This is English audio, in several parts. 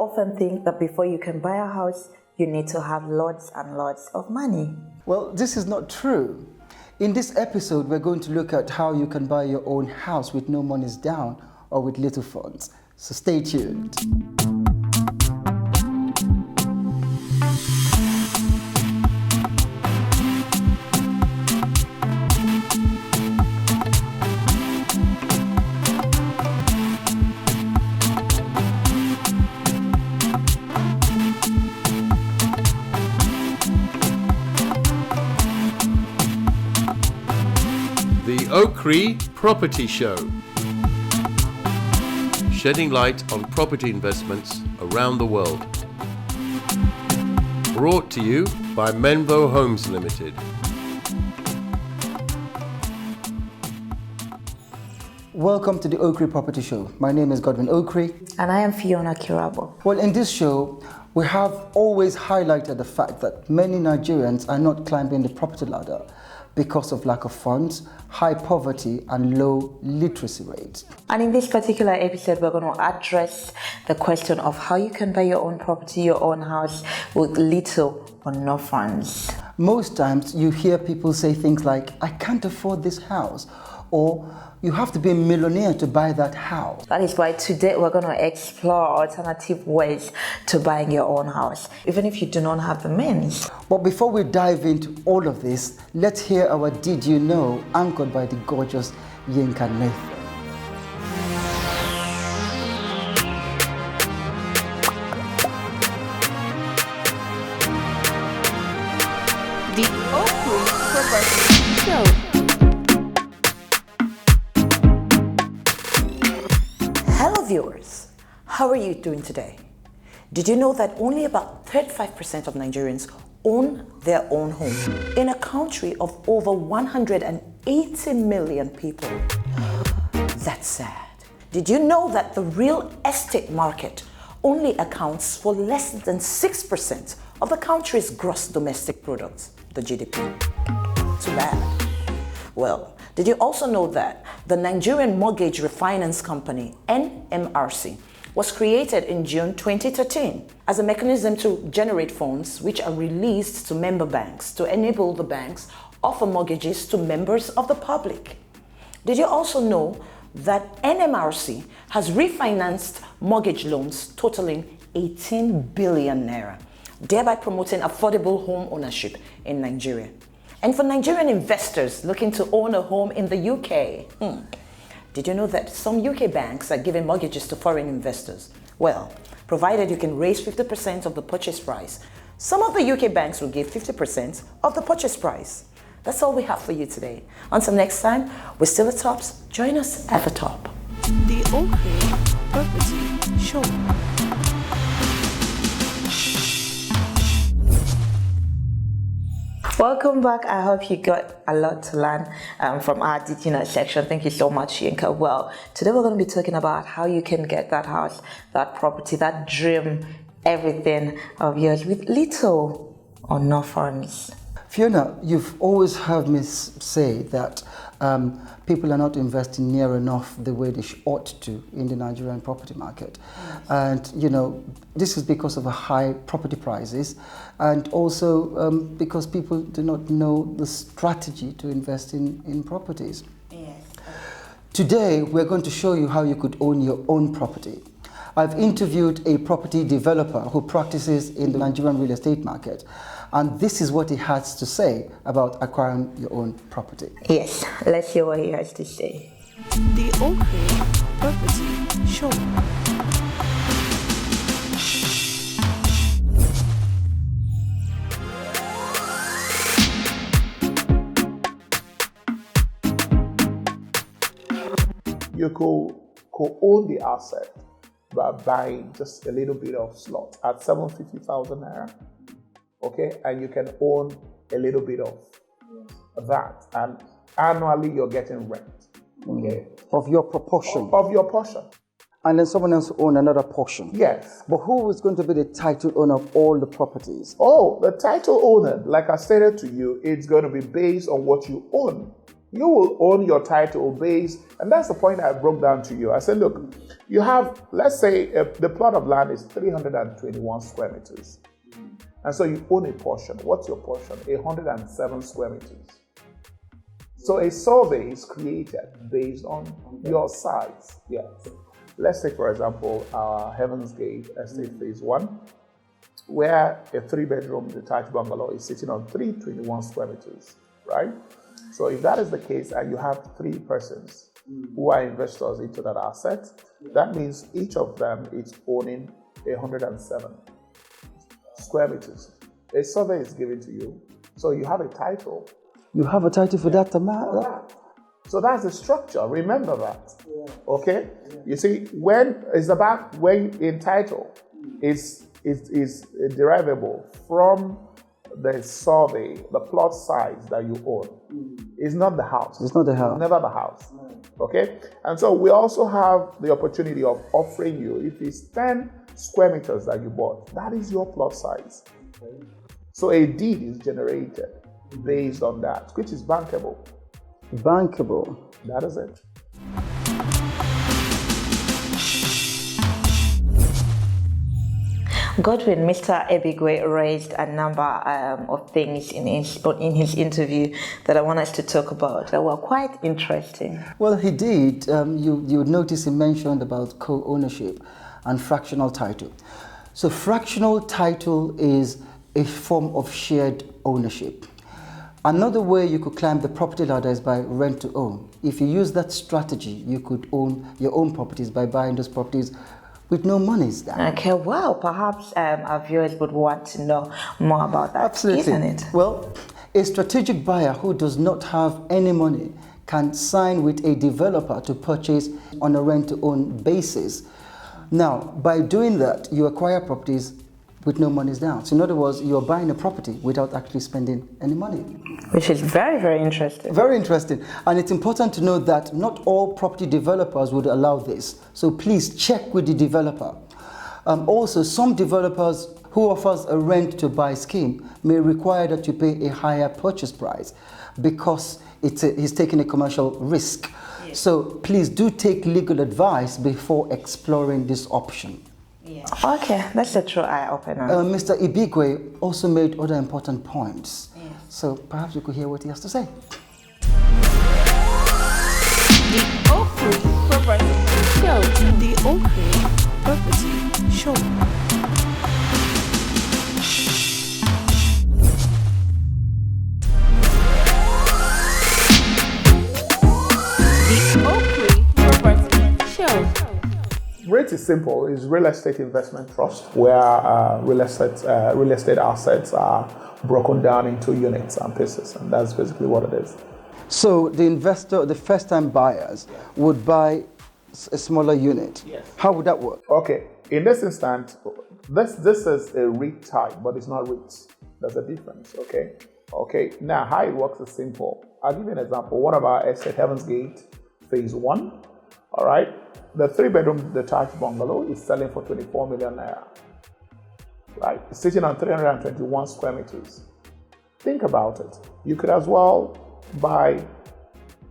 often think that before you can buy a house, you need to have lots and lots of money. Well, this is not true. In this episode, we're going to look at how you can buy your own house with no monies down or with little funds. So stay tuned. The Okri Property Show, shedding light on property investments around the world. Brought to you by Menvo Homes Limited. Welcome to the Okri Property Show. My name is Godwin Okri. And I am Fiona Kirabo. Well, in this show, we have always highlighted the fact that many Nigerians are not climbing the property ladder because of lack of funds, high poverty, and low literacy rates. And in this particular episode, we're going to address the question of how you can buy your own property, your own house with little or no funds. Most times you hear people say things like, I can't afford this house, or you have to be a millionaire to buy that house. That is why today we're going to explore alternative ways to buying your own house, even if you do not have the means. But before we dive into all of this, let's hear our Did You Know, anchored by the gorgeous Yinka Nathan. The Okri Property Show. Hello viewers, how are you doing today? Did you know that only about 35% of Nigerians own their own home in a country of over 180 million people? That's sad. Did you know that the real estate market only accounts for less than 6% of the country's gross domestic product, the GDP? Too bad. Well, did you also know that the Nigerian Mortgage Refinance Company, NMRC, was created in June 2013 as a mechanism to generate funds which are released to member banks to enable the banks offer mortgages to members of the public? Did you also know that NMRC has refinanced mortgage loans totaling 18 billion naira, thereby promoting affordable home ownership in Nigeria? And for Nigerian investors looking to own a home in the UK, did you know that some UK banks are giving mortgages to foreign investors? Well, provided you can raise 50% of the purchase price, some of the UK banks will give 50% of the purchase price. That's all we have for you today. Until next time, we're still at tops. Join us at the top. The Okri Property Show. Welcome back. I hope you got a lot to learn from our Did You Know section. Thank you so much, Yinka. Well, today we're going to be talking about how you can get that house, that property, that dream, everything of yours with little or no funds. Fiona, you've always heard me say that people are not investing near enough the way they ought to in the Nigerian property market. Yes. And, you know, this is because of a high property prices and also because people do not know the strategy to invest in properties. Yes. Today, we're going to show you how you could own your own property. I've interviewed a property developer who practices in the Nigerian real estate market. And this is what he has to say about acquiring your own property. Yes, let's hear what he has to say. The Okri Property Show. You could own the asset by buying just a little bit of slot at 750,000 naira. Okay, and you can own a little bit of that, and annually you're getting rent. Okay, Of your proportion. of your portion. And then someone else own another portion. Yes. But who is going to be the title owner of all the properties? Oh, the title owner, like I stated to you, it's going to be based on what you own. You will own your title based, and that's the point I broke down to you. I said, look, you have, let's say, the plot of land is 321 square meters. And so you own a portion. What's your portion? 107 square meters. So a survey is created based on your size. Yeah. Let's take, for example, Heaven's Gate Estate Phase 1, where a 3-bedroom detached bungalow is sitting on 321 square meters, right? So if that is the case and you have 3 persons who are investors into that asset, that means each of them is owning 107 square meters. A survey is given to you, so you have a title. You have a title for that amount? So that's the structure. Remember that. Okay? You see, when in title is derivable from the survey, the plot size that you own. It's not the house. It's not the house. Never the house. Okay? And so we also have the opportunity of offering you, if it's 10 square meters that you bought, that is your plot size. So a deed is generated based on that, which is bankable. Bankable. That is it. Godwin, Mr. Ebigwe raised a number of things in his interview that I want us to talk about that were quite interesting. Well, he did. You would notice he mentioned about co-ownership and fractional title. So fractional title is a form of shared ownership. Another way you could climb the property ladder is by rent to own. If you use that strategy, you could own your own properties by buying those properties with no monies down. Okay, well, perhaps our viewers would want to know more about that, Absolutely. isn't it? Well, a strategic buyer who does not have any money can sign with a developer to purchase on a rent-to-own basis. Now, by doing that, you acquire properties with no monies down. So in other words, you're buying a property without actually spending any money. Which is very, very interesting. Very interesting. And it's important to note that not all property developers would allow this. So please check with the developer. Also, some developers who offers a rent to buy scheme may require that you pay a higher purchase price because he's taking a commercial risk. Yes. So please do take legal advice before exploring this option. Okay, that's a true eye-opener. Mr. Ibigwe also made other important points. Yes. So perhaps we could hear what he has to say. The Okri Property Show. The Okri Property Show. The Okri Property Show. REIT is simple. It's real estate investment trust, where real estate assets are broken down into units and pieces, and that's basically what it is. So the investor, the first-time buyers, would buy a smaller unit. Yes. How would that work? Okay. In this instance, this is a REIT type, but it's not REIT. There's a difference. Okay. Okay. Now, how it works is simple. I'll give you an example. One of our estate, Heaven's Gate, Phase 1. All right. The 3-bedroom detached bungalow is selling for 24 million naira. Right? It's sitting on 321 square meters. Think about it. You could as well buy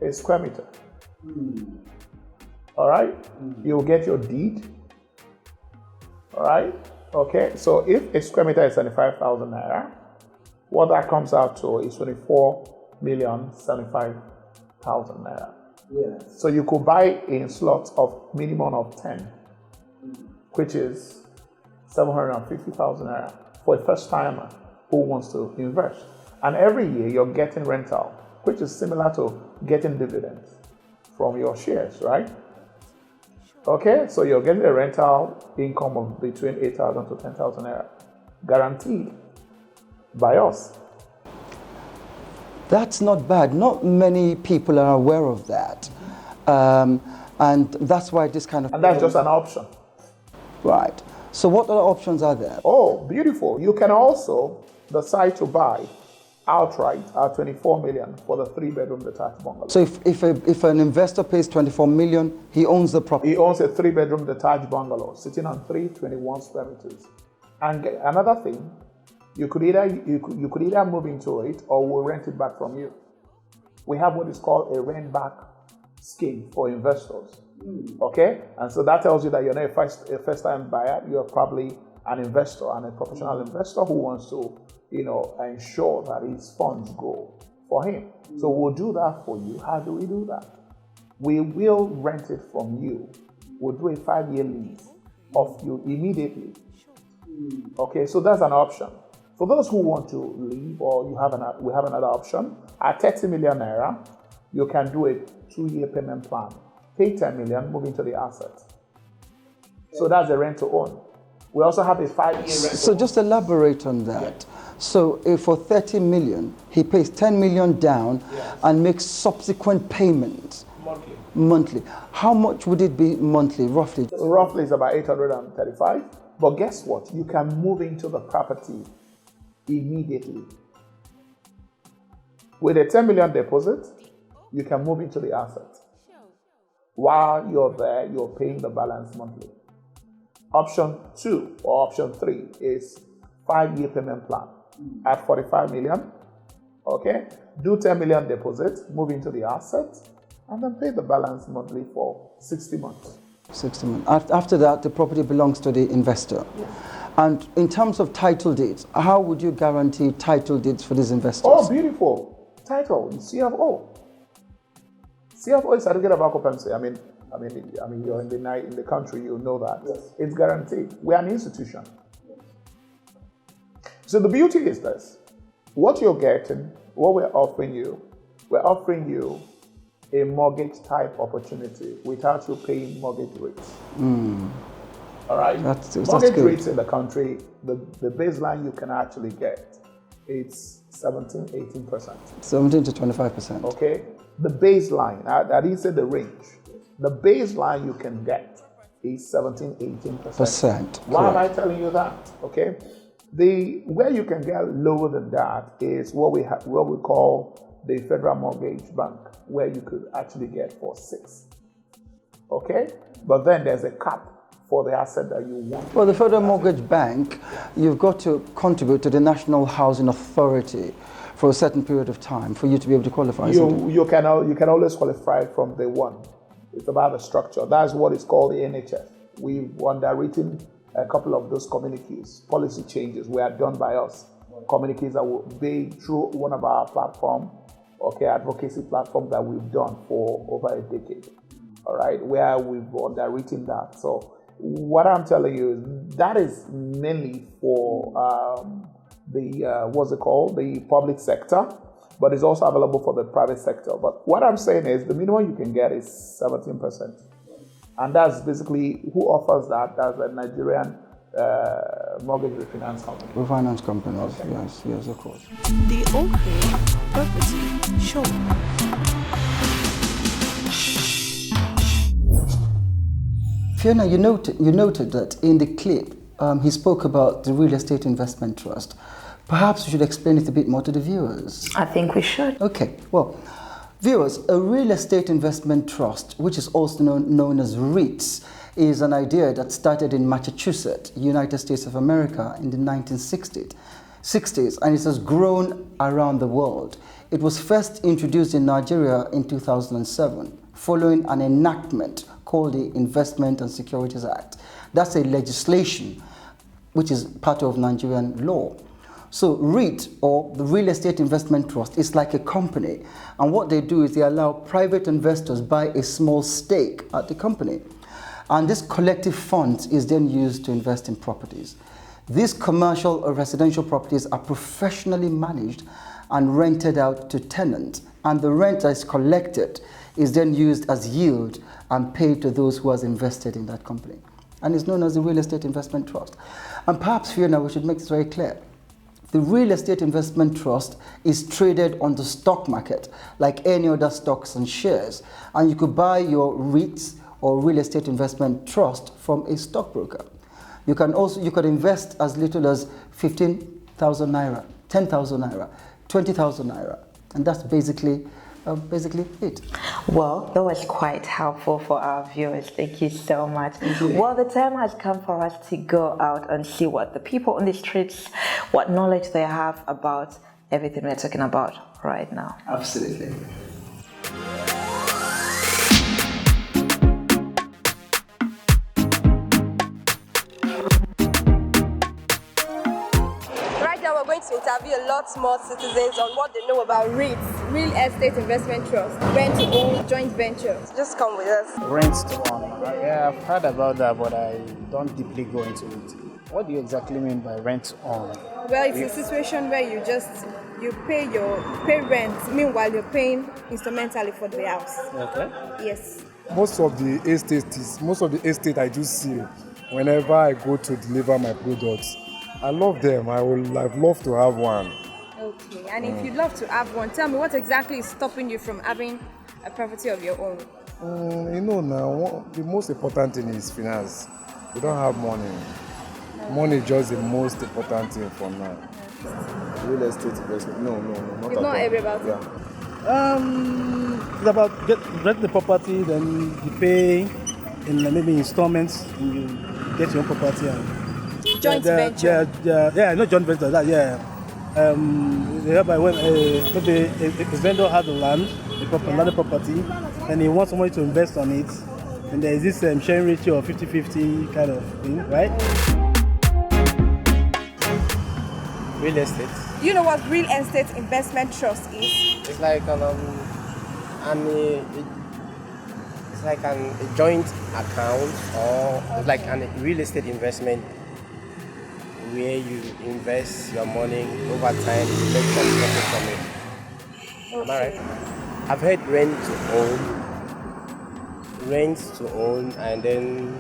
a square meter. All right? You'll get your deed. All right? Okay. So if a square meter is 75,000 naira, what that comes out to is 24,075,000 naira. Yes. So you could buy in slots of minimum of 10, which is 750,000 naira for a first timer who wants to invest. And every year you're getting rental, which is similar to getting dividends from your shares, right? Okay, so you're getting a rental income of between 8,000 to 10,000 naira, guaranteed by us. That's not bad. Not many people are aware of that. And that's why this kind of... And that's just an option. Right. So what other options are there? Oh, beautiful. You can also decide to buy outright at 24 million for the 3-bedroom detached bungalow. So if an investor pays 24 million, he owns the property? He owns a 3-bedroom detached bungalow sitting on 321 square meters. And another thing, you could either move into it or we'll rent it back from you. we have what is called a rent back scheme for investors. Okay? And so that tells you that you're not a first time buyer, you're probably an investor and a professional investor who wants to, ensure that his funds grow for him. So we'll do that for you. How do we do that? We will rent it from you. We'll do a 5-year lease of you immediately. Okay, so that's an option. For those who want to leave, or we have another option. At 30 million naira, you can do a 2-year payment plan. Pay 10 million, move into the asset. So that's a rent to own. We also have a 5-year rent. So just elaborate on that. So if for 30 million, he pays 10 million down and makes subsequent payments monthly. How much would it be monthly, roughly? Roughly is about 835. But guess what? You can move into the property immediately. With a 10 million deposit, you can move into the asset. While you're there, you're paying the balance monthly. Option 2 or option 3 is 5-year payment plan at 45 million. Okay? Do 10 million deposit, move into the asset, and then pay the balance monthly for 60 months. 60 months. After that, the property belongs to the investor. And in terms of title deeds, how would you guarantee title deeds for these investors? Oh, beautiful. Title, CFO. CFO is certificate of occupancy. I mean, you're in the country, you know that. Yes. It's guaranteed. We are an institution. So the beauty is this. What you're getting, what we're offering you a mortgage type opportunity without you paying mortgage rates. All right? That's mortgage good. rates in the country, the baseline you can actually get, it's 17-18%. 17 to 25%. Okay? The baseline, I didn't say the range. The baseline you can get is 17-18%. Why am I telling you that? Okay? Where you can get lower than that is what we call the Federal Mortgage Bank, where you could actually get for 6. Okay? But then there's a cap for the asset that you want. Well, the Federal Mortgage Bank, you've got to contribute to the National Housing Authority for a certain period of time for you to be able to qualify. You can always qualify from day one. It's about the structure. That's what is called the NHF. We've underwritten a couple of those communiques. Policy changes were done by us. Communiques that will be through one of our platform, advocacy platform that we've done for over a decade. All right, where we've underwritten that. So what I'm telling you is that is mainly for the public sector, but it's also available for the private sector. But what I'm saying is the minimum you can get is 17%. And that's basically who offers that. That's a Nigerian mortgage refinance company. Refinance companies, yes, of course. The OK Property Show. Fiona, you noted that in the clip, he spoke about the Real Estate Investment Trust. Perhaps you should explain it a bit more to the viewers. I think we should. Okay, well, viewers, a Real Estate Investment Trust, which is also known as REITs, is an idea that started in Massachusetts, United States of America in the 1960s, and it has grown around the world. It was first introduced in Nigeria in 2007, following an enactment called the Investment and Securities Act. That's a legislation which is part of Nigerian law. So REIT, or the Real Estate Investment Trust, is like a company, and what they do is they allow private investors buy a small stake at the company, and this collective fund is then used to invest in properties. These commercial or residential properties are professionally managed and rented out to tenants, and the rent that is collected is then used as yield and paid to those who has invested in that company, and it's known as the Real Estate Investment Trust. And perhaps, Fiona, we should make this very clear. The Real Estate Investment Trust is traded on the stock market like any other stocks and shares, and you could buy your REITs or Real Estate Investment Trust from a stockbroker. You could invest as little as 15,000 naira, 10,000 naira, 20,000 naira, and that's basically it. Well, that was quite helpful for our viewers. Thank you so much. Well, the time has come for us to go out and see what the people on the streets, what knowledge they have about everything we're talking about right now. Absolutely. interview a lot more citizens on what they know about REITs, Real Estate Investment Trust, rent to own, joint venture. Just come with us. Rent to own. Yeah, I've heard about that, but I don't deeply go into it. What do you exactly mean by rent to own? Well, it's a situation where you pay rent, meanwhile you're paying instrumentally for the house. Okay. Yes. Most of the estate I do see whenever I go to deliver my products. I love them. I'd love to have one. Okay, and if you'd love to have one, tell me what exactly is stopping you from having a property of your own? Now, the most important thing is finance. We don't have money. Money is just the most important thing for now. Real estate investment? No, not You've not heard about it? It's about rent the property, then you pay in maybe installments, and you get your own property. And Joint venture? Not joint venture, whereby when maybe a vendor has the land, another property, and he wants somebody to invest on it, and there is this sharing ratio of 50-50 kind of thing, right? Real estate. You know what Real Estate Investment Trust is? It's like a joint account, or it's like a real estate investment where you invest your money over time, you make some profit from it. Okay. Am I right? I've heard rent to own, and then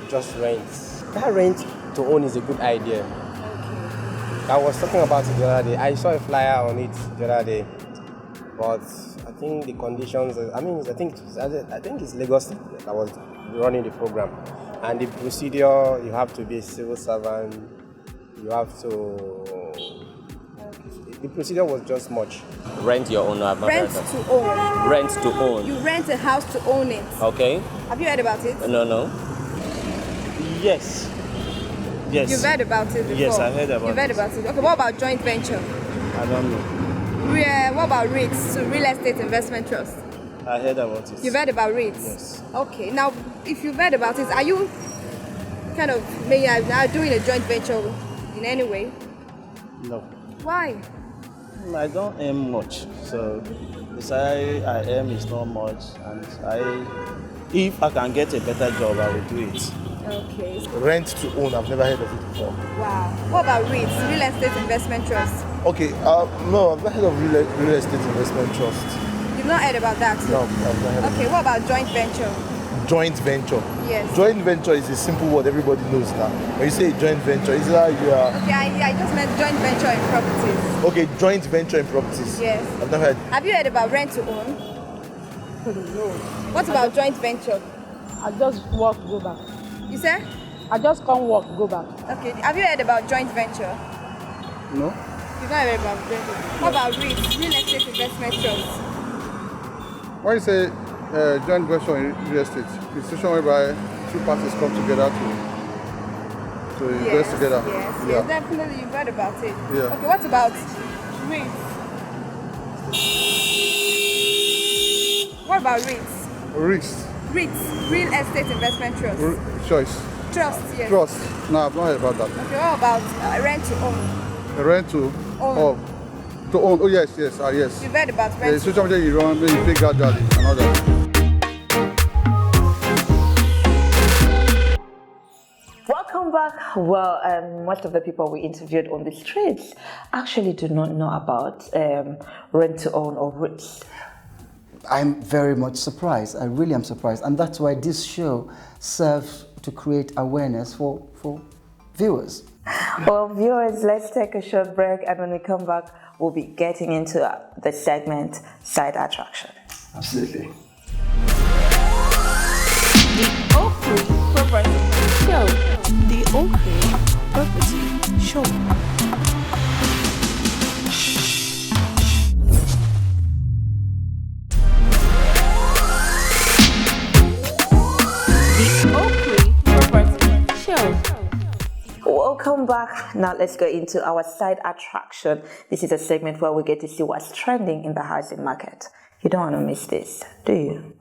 just rent. That rent to own is a good idea. I was talking about it the other day. I saw a flyer on it the other day, but I think the conditions. I think it's Lagos State that was running the program, and the procedure, you have to be a civil servant. You have to. The procedure was just much. Rent your own. Rent to own. Rent to own. You rent a house to own it. Okay. Have you heard about it? No. Yes. You've heard about it before? Yes, I heard about it. You've heard about it. Okay, what about joint venture? I don't know. What about REITs, so Real Estate Investment Trust? I heard about it. You've heard about REITs? Yes. Okay, now if you've heard about it, are you kind of maybe now doing a joint venture in any way? No. Why? I don't earn much, so the salary I earn is not much, and if I can get a better job, I will do it. Okay. Rent to own, I've never heard of it before. Wow. What about REITs, Real Estate Investment Trust? Okay, no, I've never heard of real estate investment trust. You've not heard about that? No, I've not heard of it. Okay, what about joint venture? Joint venture. Yes. Joint venture is a simple word everybody knows now. When you say joint venture, is that you are... Okay, I just meant joint venture in properties. Okay, joint venture in properties. Yes. I've never heard. Have you heard about rent to own? No. What about joint venture? I just work, go back. You say? I just can't work, go back. Okay. Have you heard about joint venture? No. You've not heard about joint venture. What about REITs, Real Estate Investment Trust? When you say joint venture in real estate, it's a situation whereby two parties come together to invest together. Yes, definitely. You've heard about it. Yeah. Okay, what about REITs? What about REITs? REITs, Real Estate Investment Trust. Choice. Trust, yes. Trust. No, I've not heard about that. Okay, what about rent to own? Rent to own. To own. Oh yes. Yes. You've heard about rent. The situation where you run, when you pay gradually and all that. Welcome back. Well, most of the people we interviewed on the streets actually do not know about rent to own or REITs. I'm very much surprised. I really am surprised. And that's why this show serves to create awareness for viewers. Well, viewers, let's take a short break, and when we come back, we'll be getting into the segment Side Attraction. Absolutely. The Oakley Property Show. The Oakley Property Show. Welcome back. Now let's go into our side attraction. This is a segment where we get to see what's trending in the housing market. You don't want to miss this, do you?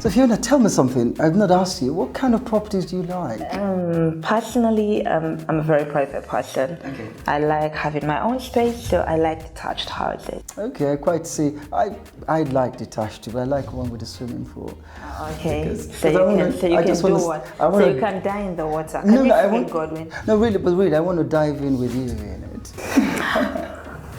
So Fiona, tell me something. I've not asked you. What kind of properties do you like? Personally, I'm a very private person. Okay. I like having my own space, so I like detached houses. Okay, I quite see. I like detached too, but I like one with a swimming pool. Okay, Because so you can do what? So you can die in the water. Godwin. No, really, I want to dive in with you in it.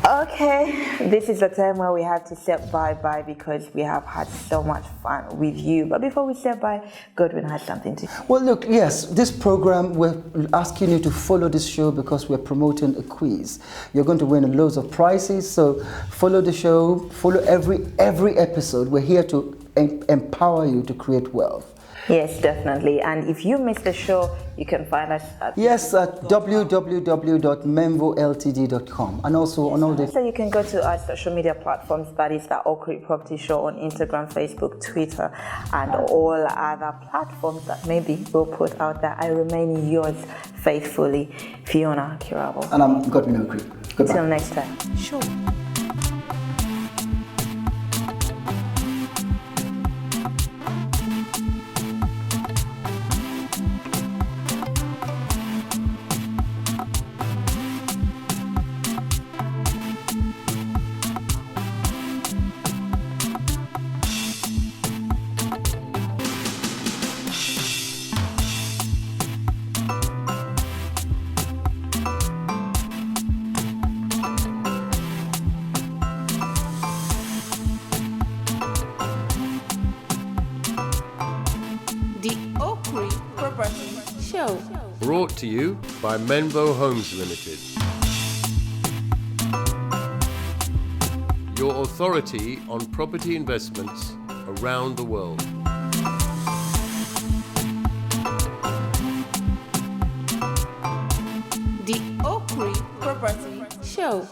Okay, this is the time where we have to say bye-bye because we have had so much fun with you. But before we say bye, Godwin has something to say. Well, look, yes, this program, we're asking you to follow this show because we're promoting a quiz. You're going to win loads of prizes, so follow the show, follow every episode. We're here to empower you to create wealth. Yes, definitely. And if you missed the show, you can find us at www.memvoltd.com and also on all the... So you can go to our social media platforms, that is the Oak Creek Property Show on Instagram, Facebook, Twitter, and all other platforms that maybe we'll put out there. I remain yours faithfully, Fiona Kirabo. And I'm Godwin Oak Creek. Goodbye. Till next time. Sure. The Oak Creek Property Show. Brought to you by Menvo Homes Limited. Your authority on property investments around the world. The Oak Creek Property Show.